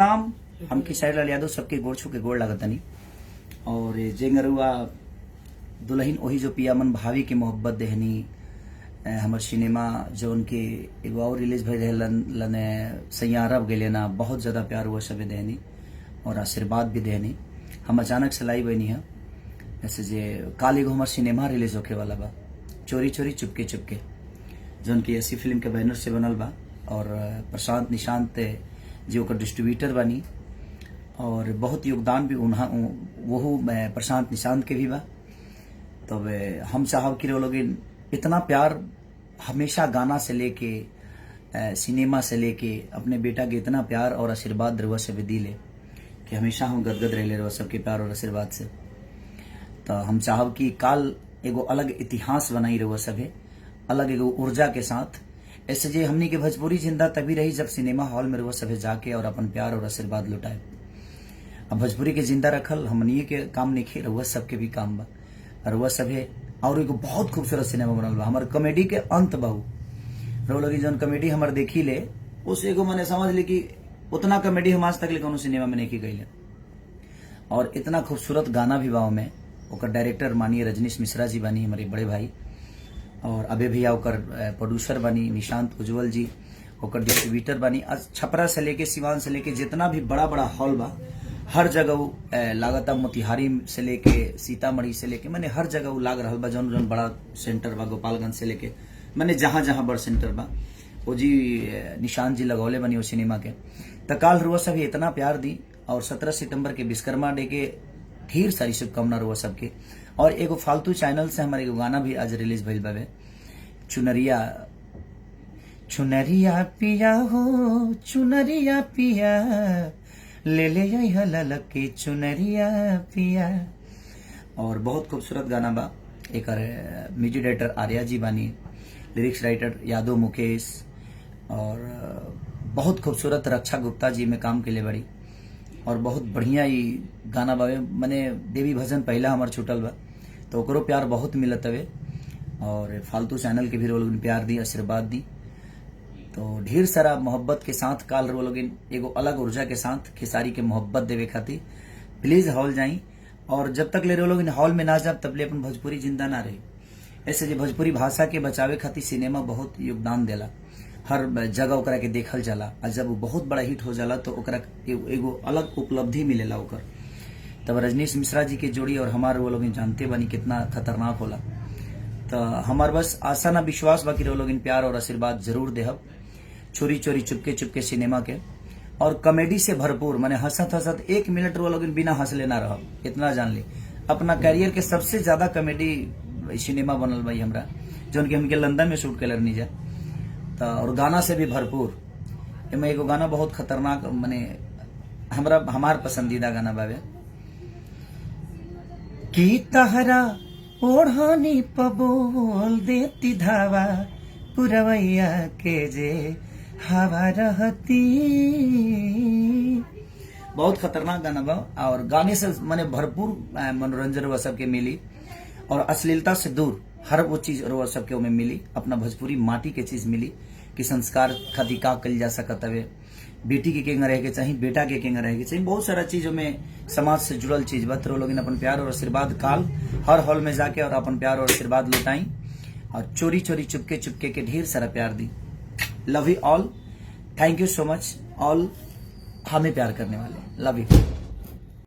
नाम हम किसाई लाल यादव सबके गोड़ छू के गोड़ लागतनी और जेंगरुआ दुल्हन वही जो पिया मन भावी के मोहब्बत देहनी हमर सिनेमा जो उनके एगो और रिलीज भई रहलन सैयारब गेले ना बहुत ज्यादा प्यार हुआ सबे देहनी और आशीर्वाद भी देहनी। हम अचानक से लाई बनी है ऐसे जे काल एगो हमर सिनेमा रिलीज होके वाला बा चोरी चोरी चुपके चुपके जो उनकी ऐसी फिल्म के बैनर से बनल बा और प्रशांत निशांत जी ओकर डिस्ट्रीब्यूटर बनी और बहुत योगदान भी वहू प्रशांत निशांत के भी बा। तो हम साहब की लोग इतना प्यार हमेशा गाना से लेके सिनेमा से लेके अपने बेटा के इतना प्यार और आशीर्वाद रहुआ से भी दिले कि हमेशा हम गदगद रहे रहुआ सबके प्यार और आशीर्वाद से। तो हम चाहब कि काल एगो अलग इतिहास बनाई रहुआ सभे अलग एगो ऊर्जा के साथ ऐसे जे हमनी के भोजपुरी जिंदा तभी रही जब सिनेमा हॉल में रहुआ सभे जाके और अपन प्यार और आशीर्वाद लुटाए। अब भोजपुरी के जिंदा रखल हमनी के काम नहीं खे रहुआ सबके भी काम बा रहुआ सभे और एगो बहुत खूबसूरत सिनेमा बनल बा हमार कॉमेडी के अंत बहु रहो लगी जौन कॉमेडी हमार देखी ले उस एगो मैंने समझ ली कि उतना कॉमेडी हम आज तक ले कोनो सिनेमा में नहीं की गई और इतना खूबसूरत गाना भी बाव में ओकर डायरेक्टर मानिए रजनीश मिश्रा जी बनी हमारे बड़े भाई और अबे भैया ओकर प्रोड्यूसर बनी निशांत उज्जवल जी ओकर डिस्ट्रीब्यूटर बनी। आज छपरा से लेके सिवान से लेके जितना भी बड़ा बड़ा हॉल बा हर जगह लागता मोतिहारी से लेके सीतामढ़ी से लेके मैंने हर जगह लाग रहा बा जौन जौन बड़ा सेंटर बा गोपालगंज से लेके मैंने जहां जहां बड़ सेंटर बा वो जी निशांत जी लगौले बनी वो सिनेमा के तकाल रुआ सब इतना प्यार दी और 17 सितंबर के विश्वकर्मा डे के ढेर सारी शुभकामना रुआ सबके। और एगो फालतू चैनल से हमारे एगो गाना भी आज रिलीज भइल बावे चुनरिया चुनरिया पिया हो चुनरिया पिया ले ले हलक के चुनरिया पिया और बहुत खूबसूरत गाना बा। एक म्यूजिक डायरेक्टर आर्या जी बानी लिरिक्स राइटर यादव मुकेश और बहुत खूबसूरत रक्षा गुप्ता जी में काम के लिए बड़ी और बहुत बढ़िया ही गाना बावे मने देवी भजन पहला हमार छूटल बा तो ओकरो प्यार बहुत मिलत हवे और फालतू चैनल के भी लोग प्यार दी आशीर्वाद दी तो ढेर सारा मोहब्बत के साथ काल रो लोग एगो अलग ऊर्जा के साथ खेसारी के मोहब्बत देवे खातिर प्लीज हॉल जाई और जब तक ले रो लोग हॉल में ना जाब तब ले अपन भोजपुरी जिंदा ना रही। ऐसे जो भोजपुरी भाषा के बचावे खातिर सिनेमा बहुत योगदान देला हर जगह ओकरा के देखल जाला और जब वो बहुत बड़ा हिट हो जाला तो ओकरा एगो अलग उपलब्धि मिलेला ओकर। तब रजनीश मिश्रा जी के जोड़ी और हमारे वो लोग जानते बनी कितना खतरनाक होला तो हमार बस आशा ना विश्वास बाकी वो लोग प्यार और आशीर्वाद जरूर देहब। चोरी चोरी चुपके चुपके सिनेमा के और कॉमेडी से भरपूर माने हंसत हंसत 1 मिनट वो लोग बिना हंसले ना रह इतना जान ली अपना कैरियर के सबसे ज्यादा कॉमेडी सिनेमा बनल भाई हमरा जो हमके लंदन में शूट कर जा तो और गाना से भी भरपूर एमे एगो गाना बहुत खतरनाक माने हमार पसंदीदा गाना बावे कि तहरा ओढ़ानी पबोल देती धावा पुरवैया के जे हवा रहती बहुत खतरनाक गाना बा और गाने से माने भरपूर मनोरंजन हुआ सबके मिली और अश्लीलता से दूर हर वो चीज रुआ सबके में मिली अपना भोजपुरी माटी के चीज मिली कि संस्कार खातिर का कल जा सकत हवे बेटी के केंगा रहे के चाहिए बेटा के केंगा रहे के चाहिए बहुत सारा चीजों में समाज से जुड़ल चीज बत लोग अपन प्यार और आशीर्वाद काल हर हॉल में जाके और अपन प्यार और आशीर्वाद लुटाई और चोरी चोरी चुपके चुपके के ढेर सारा प्यार दी। Love you all thank you so much all हमें प्यार करने वाले लव यू।